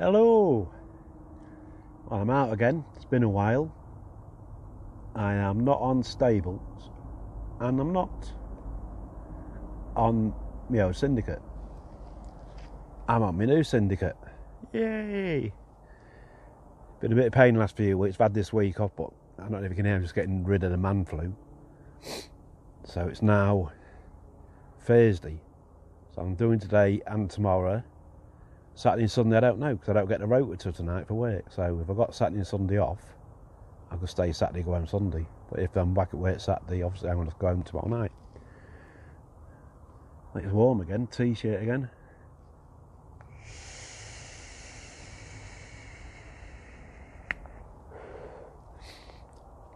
Hello. Well, I'm out again. It's been a while. I am not on stables, and I'm not on my old syndicate. I'm on my new syndicate. Yay! Been a bit of pain the last few weeks. I've had this week off, but I don't know if you can hear, I'm just getting rid of the man flu. So it's now Thursday. So I'm doing today and tomorrow. Saturday and Sunday I don't know, because I don't get the rota till tonight for work. So if I've got Saturday and Sunday off, I could stay Saturday, go home Sunday. But if I'm back at work Saturday, obviously I'm going to go home tomorrow night. It's warm again, t-shirt again.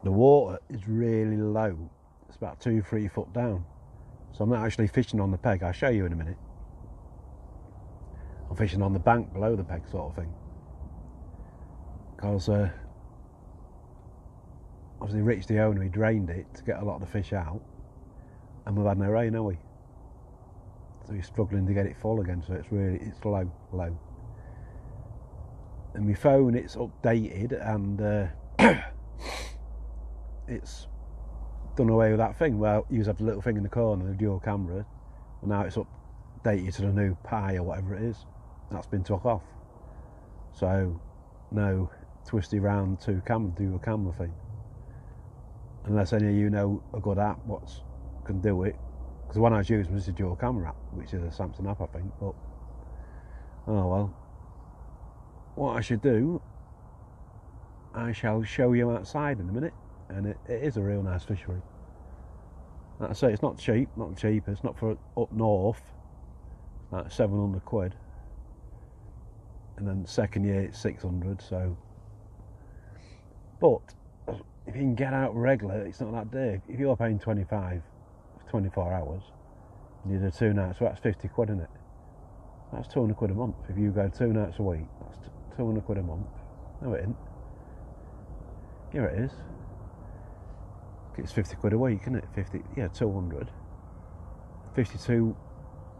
The water is really low. It's about 2-3 foot down. So I'm not actually fishing on the peg. I'll show you in a minute. I'm fishing on the bank below the peg sort of thing. Because obviously Rich the owner, he drained it to get a lot of the fish out. And we've had no rain, have we? So he's struggling to get it full again, so it's low. And my phone, it's updated and it's done away with that thing. Well, you used to have the little thing in the corner, the dual camera, and now it's updated to the new Pi or whatever it is. That's been took off. So no twisty round dual camera thing. Unless any of you know a good app what can do it. Because the one I was using was a dual camera app, which is a Samsung app I think, but oh well. What I should do, I shall show you outside in a minute, and it is a real nice fishery. Like I say, it's not cheap, not the cheapest, not for up north, like 700 quid. And then the second year it's 600, so. But if you can get out regular, it's not that dear. If you're paying 25 for 24 hours, and you do 2 nights, so that's 50 quid, isn't it? That's 200 quid a month. If you go 2 nights a week, that's 200 quid a month. No, it isn't. Here it is. It's 50 quid a week, isn't it? 50, yeah, 200. 52,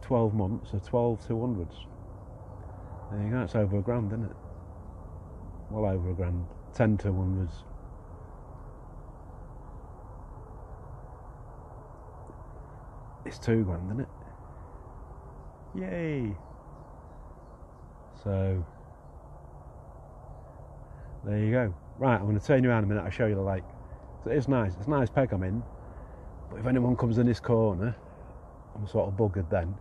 12 months, so 12 200s. There you go, it's over £1,000, isn't it? Well over £1,000. 10 200s. It's £2,000, isn't it? Yay! So, there you go. Right, I'm going to turn you around a minute, I'll show you the lake. So it is nice, it's a nice peg I'm in. But if anyone comes in this corner, I'm sort of buggered then.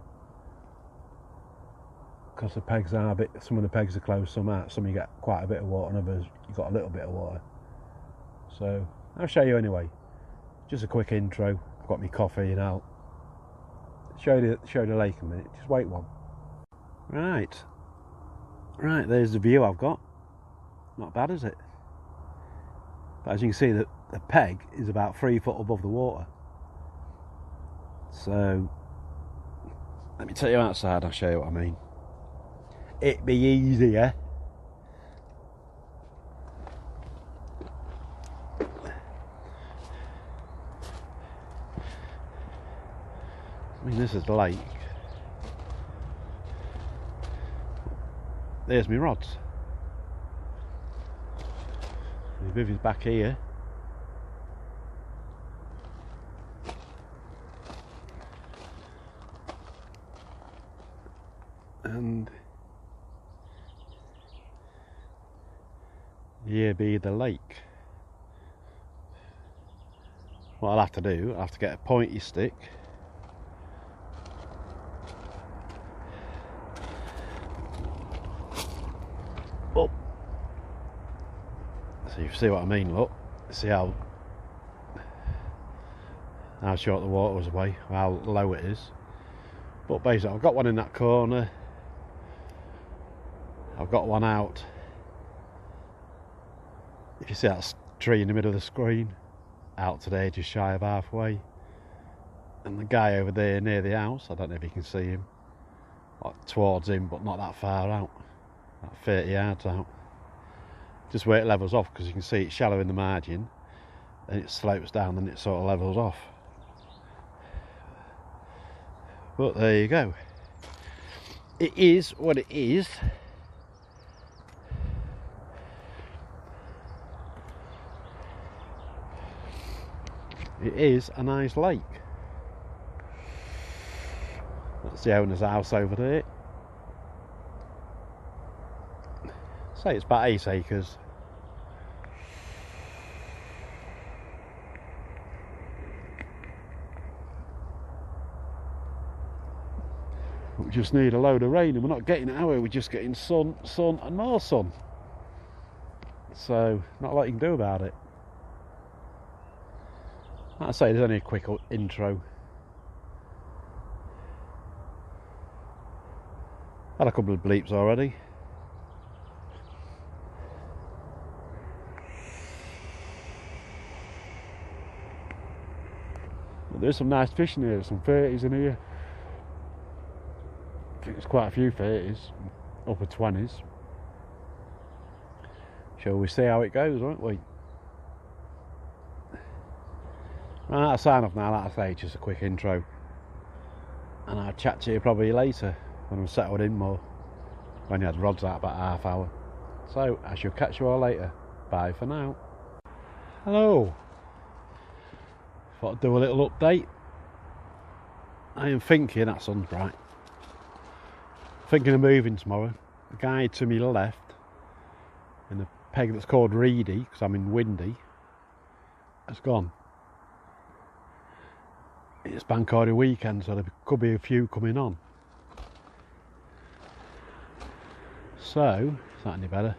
Because the pegs are a bit, some of the pegs are closed, some aren't. Some you get quite a bit of water, and others you got a little bit of water. So, I'll show you anyway. Just a quick intro. I've got my coffee and I'll show the lake in a minute. Just wait one. Right, there's the view I've got. Not bad, is it? But as you can see, the peg is about 3 foot above the water. So, let me take you outside, I'll show you what I mean. It'd be easier. I mean, this is the lake. There's my rods. My bivvy's back here. And here be the lake. What I'll have to do, I'll have to get a pointy stick. Up. So you see what I mean, look. See how short the water was away, how low it is. But basically I've got one in that corner. I've got one out. If you see that tree in the middle of the screen, out today just shy of halfway. And the guy over there near the house, I don't know if you can see him, towards him, but not that far out, about 30 yards out. Just where it levels off, because you can see it's shallow in the margin, then it slopes down and it sort of levels off. But there you go. It is what it is. It is a nice lake. That's the owner's house over there. Say it's about 8 acres. We just need a load of rain, and we're not getting it, are we? We're just getting sun, sun and more sun. So, not a lot you can do about it. Like I say, there's only a quick intro. Had a couple of bleeps already. But there's some nice fish in here, some 30s in here. I think there's quite a few 30s, upper 20s. Shall we see how it goes, won't we? Right, I'll sign off now. Like I say, just a quick intro. And I'll chat to you probably later when I'm settled in more. When you had rods out about half hour. So, I shall catch you all later. Bye for now. Hello. Thought I'd do a little update. I am thinking, that sun's bright. Thinking of moving tomorrow. The guy to my left, in a peg that's called Reedy, because I'm in Windy, has gone. It's bank holiday weekend, so there could be a few coming on. So, is that any better?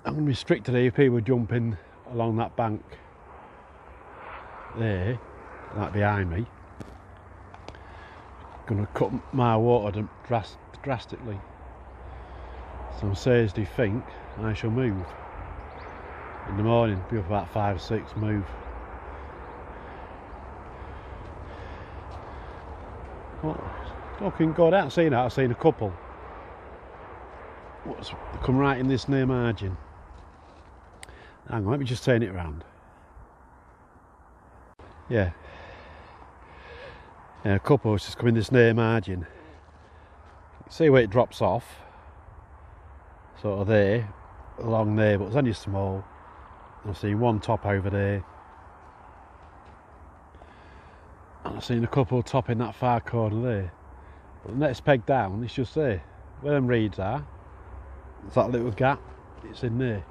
I'm going to be strict today if people jumping along that bank there, that behind me. Going to cut my water drastically. So on Thursday, think I shall move. In the morning, be up about 5 or 6, move. Well, looking good. I haven't seen that. I've seen a couple. What's come right in this near margin? Hang on, let me just turn it around. Yeah, a couple has just come in this near margin. See where it drops off, sort of there, along there, but it's only small. I've seen one top over there, and I've seen a couple top in that far corner there. But the next peg down, it's just there. Where them reeds are, it's that little gap, it's in there.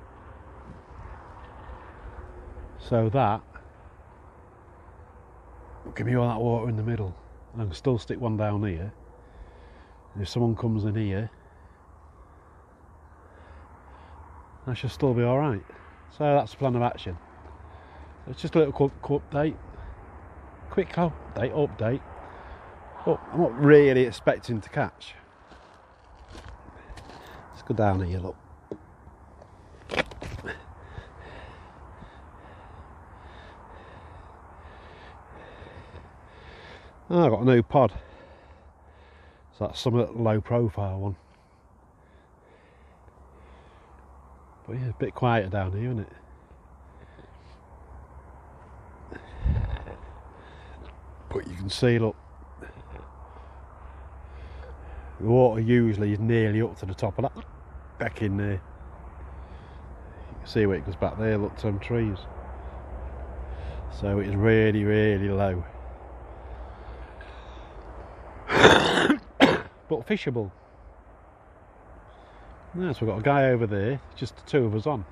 So that will give me all that water in the middle. And I can still stick one down here. And if someone comes in here, I should still be alright. So that's the plan of action. It's just a little quick update. But I'm not really expecting to catch. Let's go down here, look. Oh, I've got a new pod. So that's some low profile one. But yeah, a bit quieter down here, isn't it? But you can see, look, the water usually is nearly up to the top of that back in there. You can see where it goes back there, look, to them trees. So it's really, really low. But fishable. Yeah, so we've got a guy over there, just the two of us on.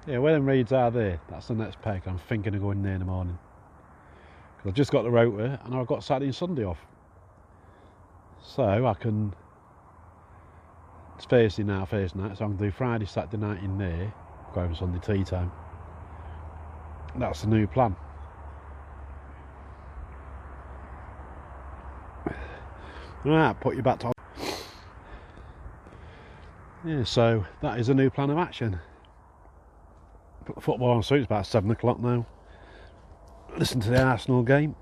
Yeah, where them reeds are there, that's the next peg. I'm thinking of going there in the morning. Because I've just got the rotor and I've got Saturday and Sunday off. So I can, it's Thursday night, so I can do Friday, Saturday night in there, go home Sunday tea time. That's the new plan. Right, put you back to. Yeah, so that is a new plan of action. Put the football on, so it's about 7 o'clock now. Listen to the Arsenal game.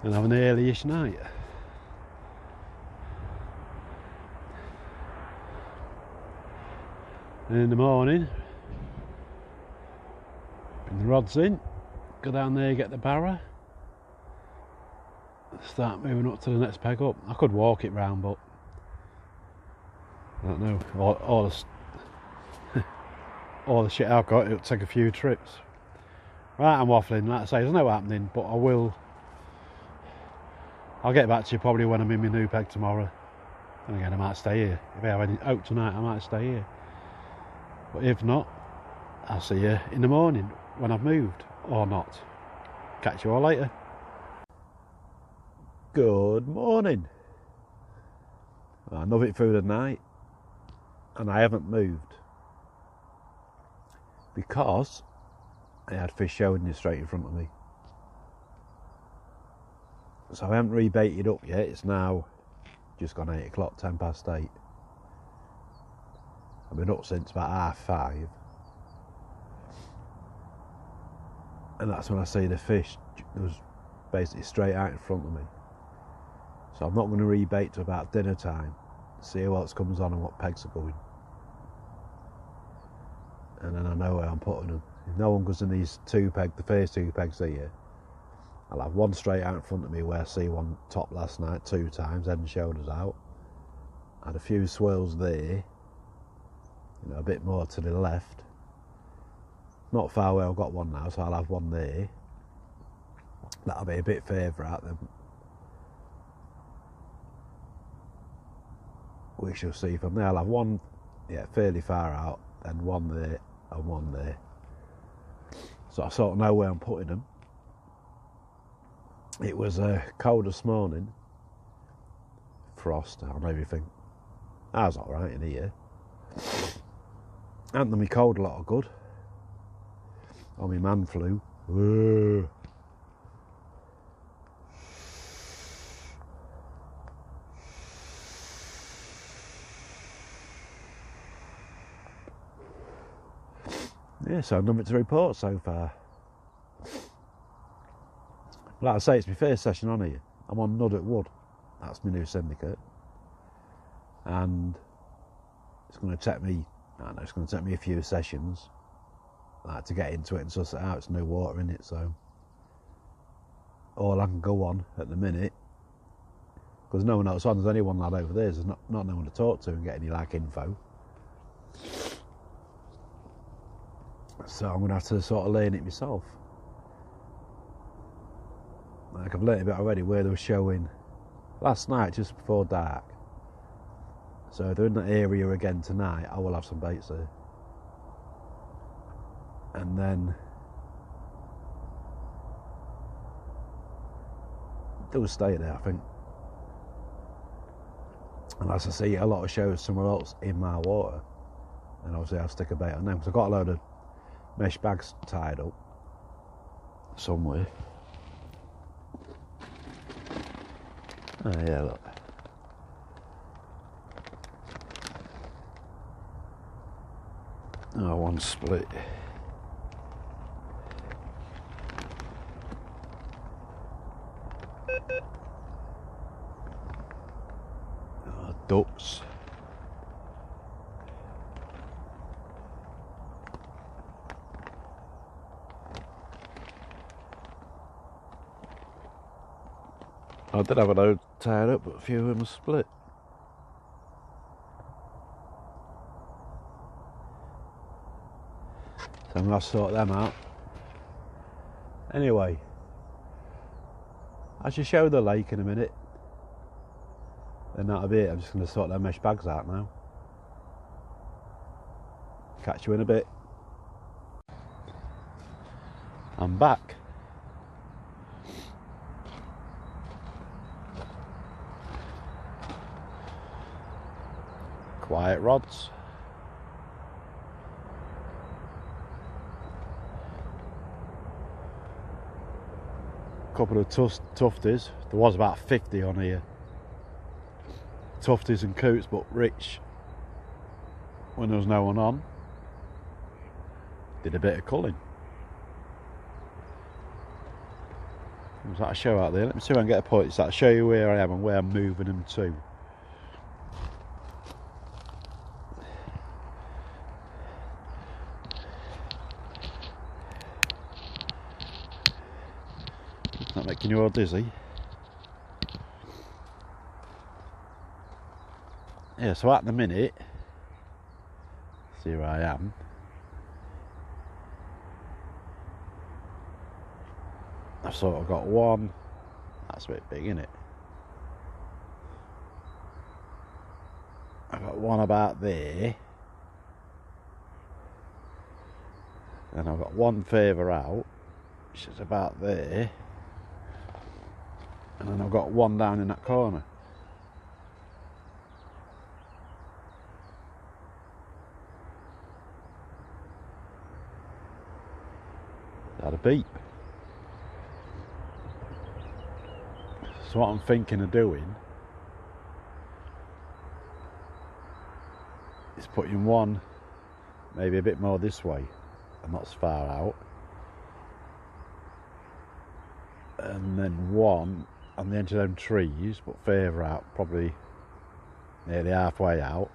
And have an early-ish night. And in the morning, bring the rods in, go down there, get the barra, start moving up to the next peg up. I could walk it round, but I don't know. All the shit I've got, it'll take a few trips. Right, I'm waffling. Like I say, there's no happening, but I'll get back to you probably when I'm in my new peg tomorrow. And again, I might stay here. If I have any hope tonight, I might stay here. But if not, I'll see you in the morning when I've moved, or not. Catch you all later. Good morning. Nothing through the night, and I haven't moved because I had fish showing straight in front of me. So I haven't rebaited up yet. It's now just gone 8 o'clock, 10 past 8. I've been up since about 5:30. And that's when I see the fish. It was basically straight out in front of me. So I'm not going to rebait till about dinner time. See who else comes on and what pegs are going. And then I know where I'm putting them. If no one goes in these the first 2 pegs here, I'll have one straight out in front of me where I see one top last night 2 times, head and shoulders out. I had a few swirls there, a bit more to the left. Not far away, I've got one now, so I'll have one there. That'll be a bit further out then. We shall see from there. I'll have one, fairly far out, then one there and one there. So I sort of know where I'm putting them. It was cold this morning. Frost on everything. I was alright in here. Hadn't done me cold a lot of good. Oh, my man flu. Whoa. Yeah, so nothing to report so far. Like I say, it's my first session on here. I'm on Nuddock Wood. That's my new syndicate. And it's going to take me, it's going to take me a few sessions to get into it and suss it out. It's no water in it, so all I can go on at the minute, because no one else on, there's only one lad over there, there's not no one to talk to and get any info. So I'm going to have to sort of learn it myself. Like I've learnt a bit already where they were showing last night just before dark. So if they're in that area again tonight, I will have some baits there. And then they'll stay there, I think. Unless I see a lot of shows somewhere else in my water, and obviously I'll stick a bait on them, because I've got a load of mesh bags tied up somewhere. Oh yeah, look. Oh, one split. Oh, ducks. I did have a load tied up, but a few of them are split. So I'm going to have to sort them out. Anyway, I should show the lake in a minute. Then that'll be it. I'm just going to sort them mesh bags out now. Catch you in a bit. I'm back. Quiet rods. Couple of tufties. There was about 50 on here. Tufties and coots, but Rich, when there was no one on, did a bit of culling. Was that a show out there? Let me see if I can get a point. So I'll show you where I am and where I'm moving them to. Not making you all dizzy. Yeah, so at the minute, see where I am. I've sort of got one. That's a bit big, isn't it? I've got one about there. And I've got one further out, which is about there. And then I've got one down in that corner. Had a beep. So what I'm thinking of doing is putting one maybe a bit more this way and not so far out, and then one on the edge of them trees but further out, probably nearly halfway out,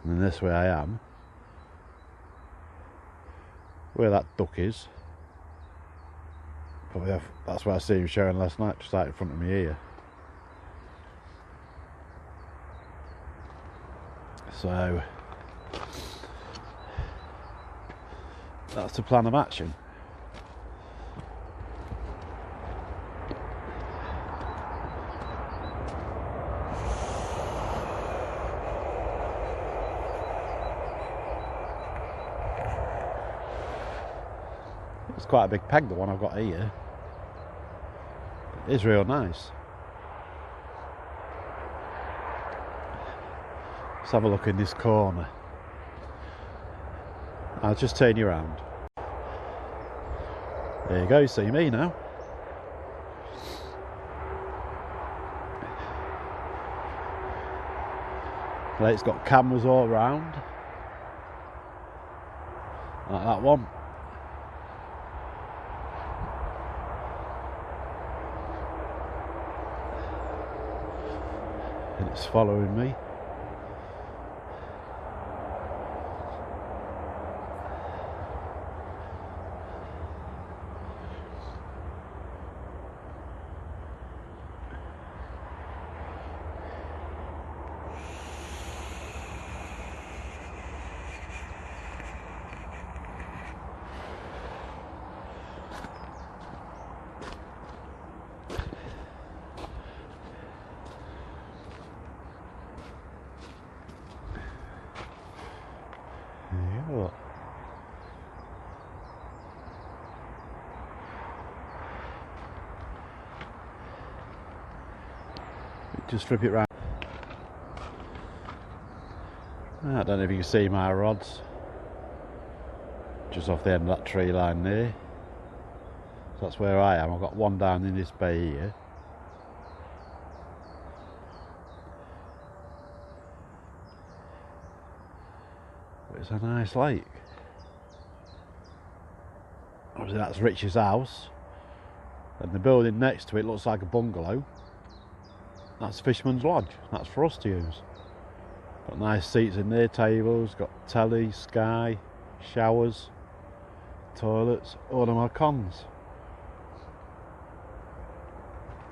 and then this way I am where that duck is. Probably that's where I see him showing last night, just out in front of me here. So that's the plan of action. It's quite a big peg, the one I've got here. It is real nice. Let's have a look in this corner. I'll just turn you around. There you go, see me now. Well, it's got cameras all around, like that one. And it's following me. Yeah. Just flip it round. I don't know if you can see my rods just off the end of that tree line there. So that's where I am. I've got one down in this bay here. But it's a nice lake. Obviously that's Rich's house, and the building next to it looks like a bungalow. That's Fisherman's Lodge. That's for us to use. Got nice seats in there, tables, got telly, sky, showers, toilets, all of my cons.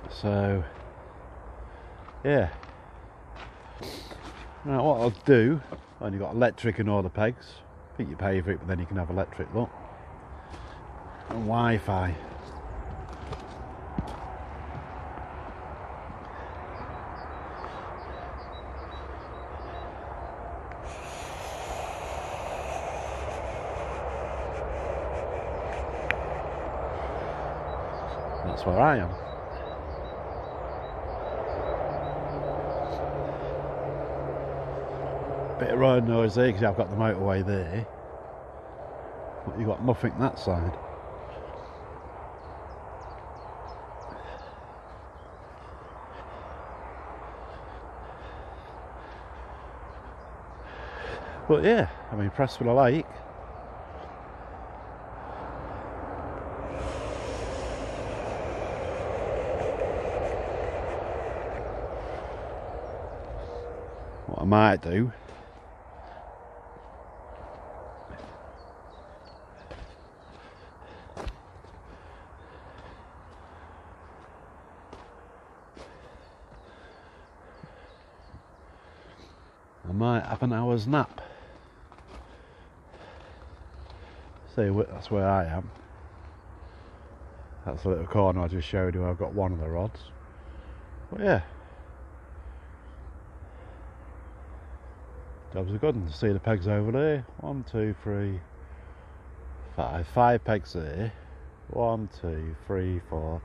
So yeah. Now what I'll do, I've only got electric and all the pegs. I think you pay for it, but then you can have electric, look. And Wi-Fi. That's where I am. Bit of road noise there because I've got the motorway there, but you've got nothing that side. But yeah, I'm impressed with the lake. What I might do, might have an hour's nap. See, that's where I am. That's the little corner I just showed you. I've got one of the rods. But yeah, jobs are good. And see the pegs over there. 1, 2, 3, 5. 5 pegs there. 1, 2, 3, 4.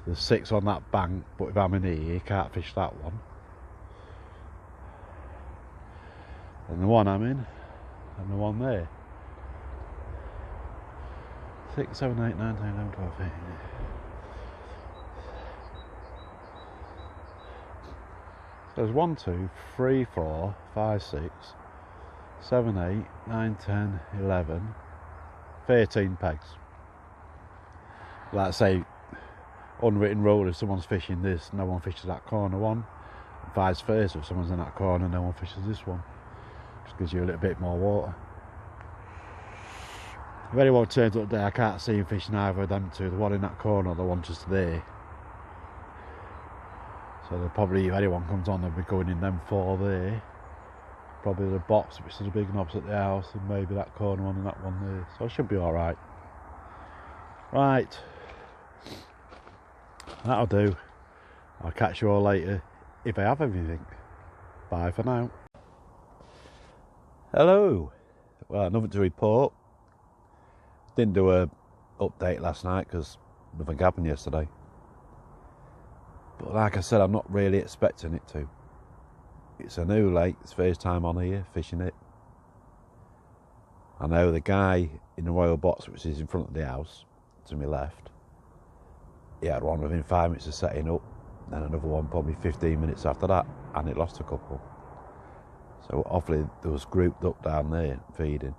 There's 6 on that bank, but if I'm in here, you can't fish that one. And the one I'm in, and the one there. 6, 7, 8, 9, 10, 11, 12, 13. So there's 1, 2, 3, 4, 5, 6, 7, 8, 9, 10, 11, 13 pegs. Like I say, unwritten rule, if someone's fishing this, no one fishes that corner one. Vice versa, if someone's in that corner, no one fishes this one. Just gives you a little bit more water. If anyone turns up there, I can't see him fishing either of them two, the one in that corner, the one just there. So they'll probably, if anyone comes on, they'll be going in them 4 there. Probably the box, which is a big knobs at the house, and maybe that corner one and that one there. So it should be alright. Right. That'll do. I'll catch you all later if I have anything. Bye for now. Hello. Well, nothing to report. Didn't do a update last night because nothing happened yesterday. But like I said, I'm not really expecting it to. It's a new lake. It's first time on here fishing it. I know the guy in the royal box, which is in front of the house to my left, he had one within 5 minutes of setting up, then another one probably 15 minutes after that, and it lost a couple. So obviously there was grouped up down there feeding.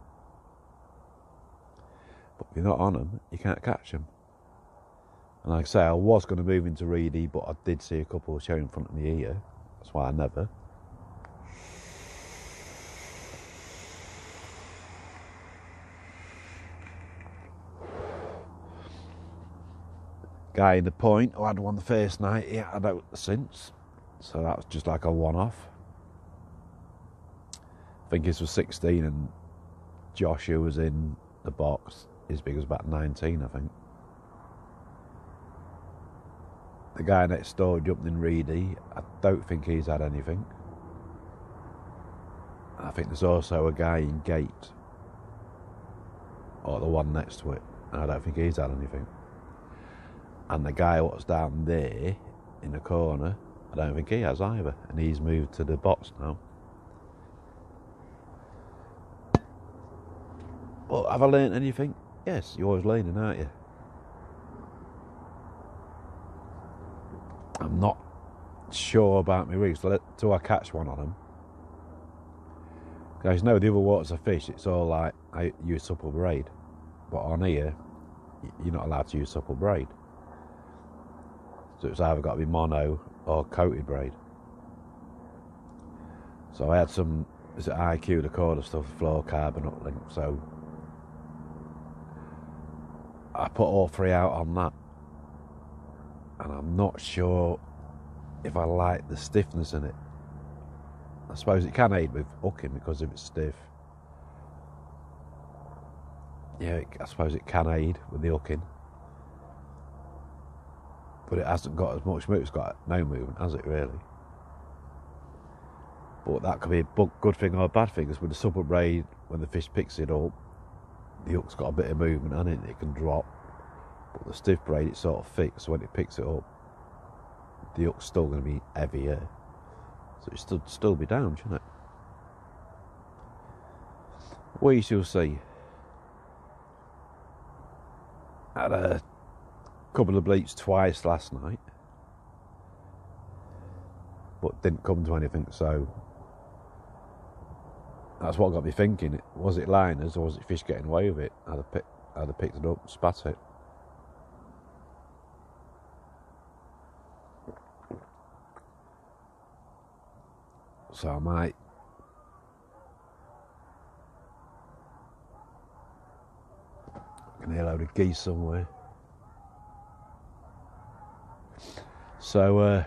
But if you're not on them, you can't catch them. And like I say, I was going to move into Reedy, but I did see a couple showing in front of me here. That's why I never. Guy in the point who had one the first night, he had out since. So that was just like a one-off. I think his was 16 and Josh, who was in the box, his big was about 19, I think. The guy next door jumped in Reedy. I don't think he's had anything. I think there's also a guy in Gate, or the one next to it, and I don't think he's had anything. And the guy what's down there in the corner, I don't think he has either, and he's moved to the box now. Well, have I learnt anything? Yes, you're always learning, aren't you? I'm not sure about my rigs till I catch one on them. Guys, know the other waters I fish, it's all like I use supple braid, but on here you're not allowed to use supple braid, so it's either got to be mono or coated braid. So I had some, is it IQ, the quarter stuff, fluorocarbon uplink, so I put all 3 out on that. And I'm not sure if I like the stiffness in it. I suppose it can aid with hooking because if it's stiff. Yeah, I suppose it can aid with the hooking. But it hasn't got as much movement. It's got no movement, has it really? But that could be a good thing or a bad thing, because with the supple braid, when the fish picks it up, the hook's got a bit of movement on it, it can drop. But the stiff braid, it's sort of fixed, so when it picks it up, the hook's still going to be heavier. So it should still be down, shouldn't it? We shall see. Had a couple of bleats twice last night, but didn't come to anything, so that's what got me thinking. Was it liners or was it fish getting away with it? I'd have picked it up, spat it. So I might can hear a load of geese somewhere. So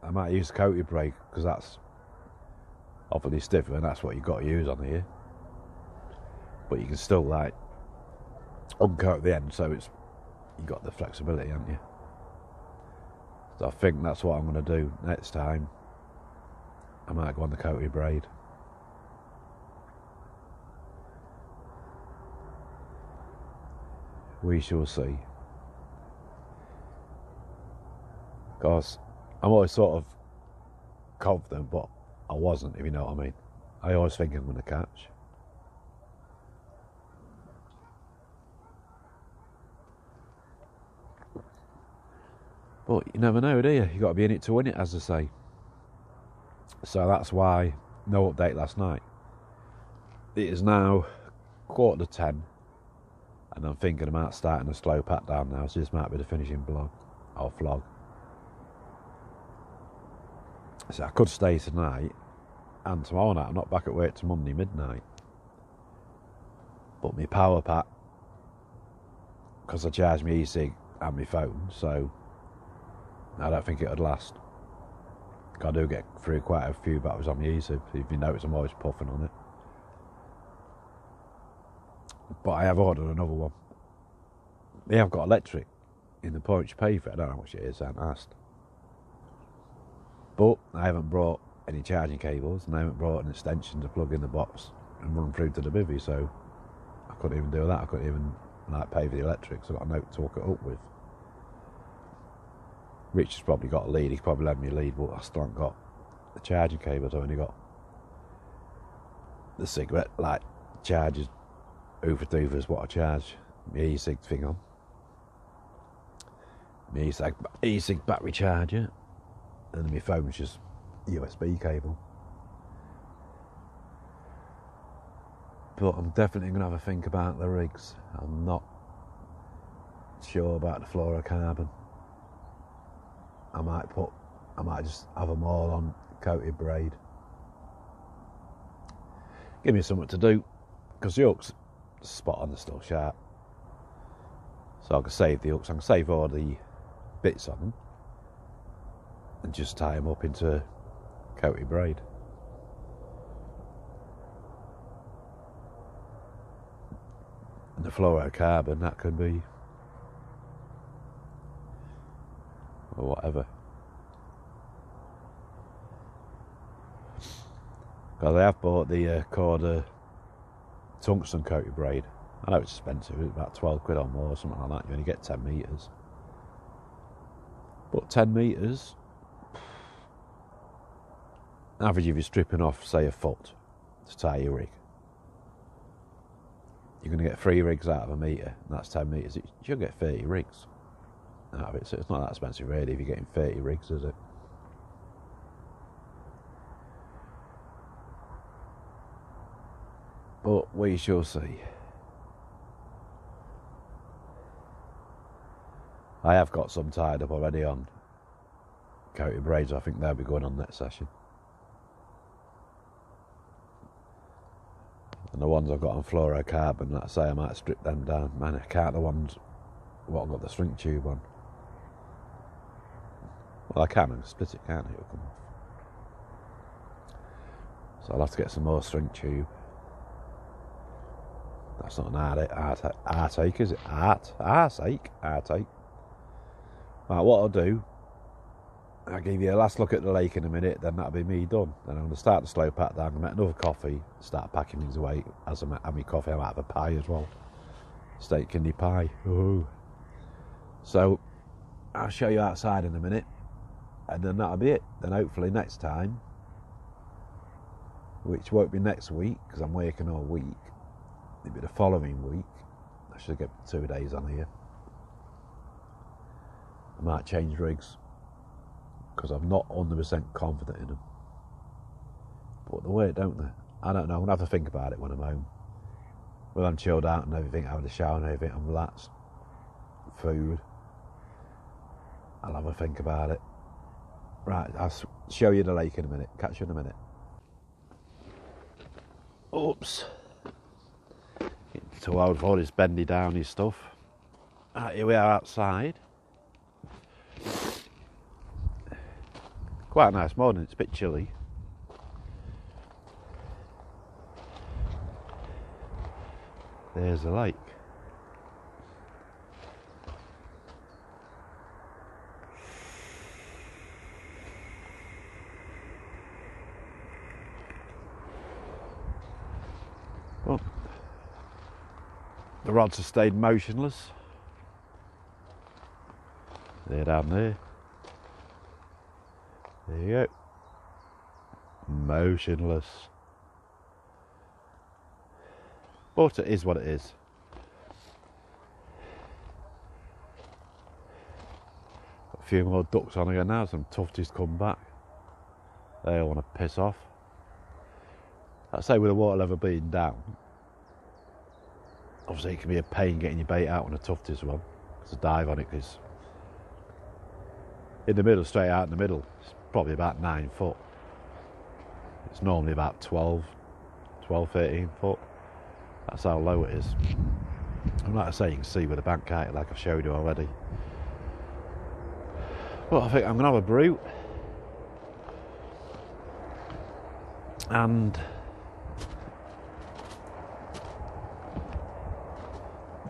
I might use coated braid, because that's Obviously stiffer, and that's what you've got to use on here. But you can still like uncoat the end, so you've got the flexibility, haven't you? So I think that's what I'm going to do next time. I might go on the coated braid. We shall see. Because I'm always sort of confident, but I wasn't, if you know what I mean. I always think I'm going to catch. But you never know, do you? You've got to be in it to win it, as they say. So that's why no update last night. It is now 9:45, and I'm thinking about starting a slow pat down now, so this might be the finishing vlog. So I could stay tonight, and tomorrow night I'm not back at work till Monday midnight. But my power pack, because I charge my e-cig and my phone, so I don't think it would last. I do get through quite a few batteries on my e-cig. If you notice, I'm always puffing on it. But I have ordered another one. They have got electric in the point you pay for it. I don't know how much it is, I haven't asked. But I haven't brought any charging cables, and I haven't brought an extension to plug in the box and run through to the bivvy, so I couldn't even do that. I couldn't even pay for the electric, so I got a note to hook it up with. Rich has probably got a lead, he's probably led me a lead, but I still haven't got the charging cables. I've only got the cigarette light chargers, Oofa is what I charge my e-cig thing on. My e-cig battery charger, and then my phone's just USB cable. But I'm definitely going to have a think about the rigs. I'm not sure about the fluorocarbon. I might just have them all on coated braid. Give me something to do, because the hooks spot on, they're still sharp. So I can save the hooks, I can save all the bits on them and just tie them up into coated braid. And the fluorocarbon, that could be, or whatever. Because I have bought the Corda tungsten coated braid. I know it's expensive, it's about 12 quid or more, or something like that. You only get 10 metres. But 10 metres, average if you're stripping off, say, a foot to tie your rig, you're going to get 3 rigs out of a metre, and that's 10 metres. You'll get 30 rigs out of it, so it's not that expensive really if you're getting 30 rigs, is it? But we shall see. I have got some tied up already on coated braids. I think they'll be going on next session. And the ones I've got on fluorocarbon, let's say I might strip them down. Man, I can't the ones what I've got the shrink tube on. Well, I can split it, can't it? It'll come off. So I'll have to get some more shrink tube. That's not an heartache, is it? Heartache. Right, what I'll do, I'll give you a last look at the lake in a minute, then that'll be me done. Then I'm going to start the slow pat down, I'm going to make another coffee, start packing things away. As I have my coffee, I might have a pie as well. Steak kidney pie. Ooh. So, I'll show you outside in a minute, and then that'll be it. Then hopefully next time, which won't be next week, because I'm working all week, it'll be the following week. I should get 2 days on here. I might change rigs, because I'm not 100% confident in them. But they work, don't they? I don't know, I'm going to have to think about it when I'm home. When I'm chilled out and everything, having a shower and everything, I'm relaxed. Food. I'll have a think about it. Right, I'll show you the lake in a minute. Catch you in a minute. Oops. It's too old for his bendy down his stuff. Right, here we are outside. Quite a nice morning, it's a bit chilly. There's the lake. Well, the rods have stayed motionless. They're down there. There you go. Motionless. But it is what it is. Got a few more ducks on again now. Some tufties come back. They all want to piss off. I'd say with the water level being down, obviously it can be a pain getting your bait out on a tufties one. Because a dive on it is in the middle, straight out in the middle. It's probably about 9 foot. It's normally about 12, 13 foot. That's how low it is. And like I say, you can see with the bank kite, like I've showed you already. But I think I'm going to have a brew. And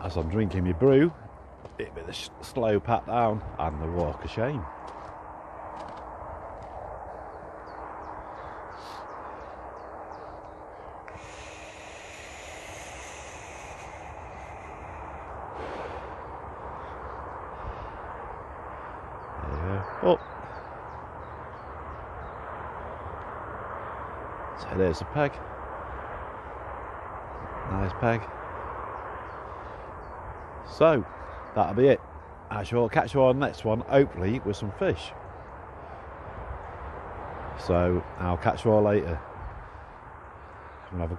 as I'm drinking my brew, it'll be the slow pat down and the walk of shame. Oh, so there's a peg. Nice peg. So that'll be it. I shall catch you on the next one, hopefully with some fish. So I'll catch you all later. I'm gonna have a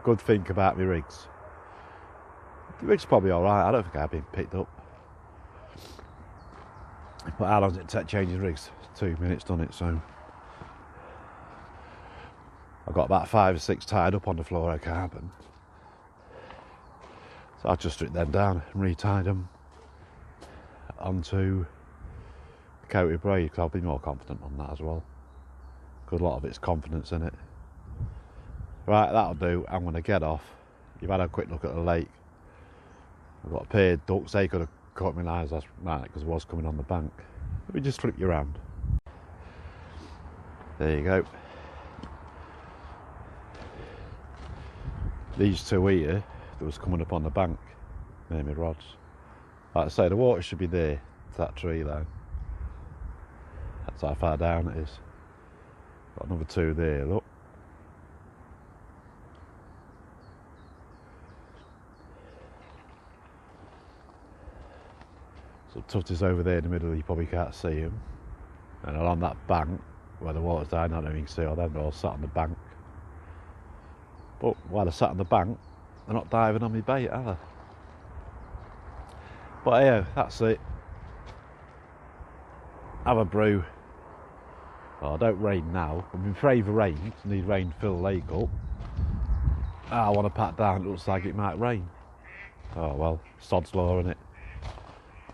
good think about my rigs. The rig's probably alright. I don't think I've been picked up. But how long does it take changing rigs? 2 minutes, done it, so I've got about 5 or 6 tied up on the fluorocarbon. So I'll just strip them down and re-tie them onto the coated braid, because I'll be more confident on that as well. Because a lot of it's confidence in it. Right, that'll do. I'm going to get off. You've had a quick look at the lake. I've got a pair of ducks. They could have caught my lines last night because I was coming on the bank. Let me just flip you around. There you go. These two here that was coming up on the bank, near my rods. Like I say, the water should be there to that tree line. That's how far down it is. Got another 2 there, look. So tufties over there in the middle, you probably can't see them. And along that bank, where the water's down, I don't know if you can see all them, they're all sat on the bank. But while they're sat on the bank, they're not diving on my bait, are they? But yeah, that's it. Have a brew. Oh, don't rain now. I'm in favour of rain. I need rain to fill the lake up. I want to pat down, it looks like it might rain. Oh well, sod's law, innit?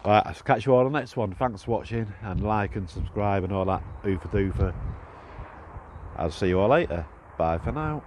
Right, I'll catch you all on the next one. Thanks for watching, and like and subscribe and all that oofa doofa. I'll see you all later. Bye for now.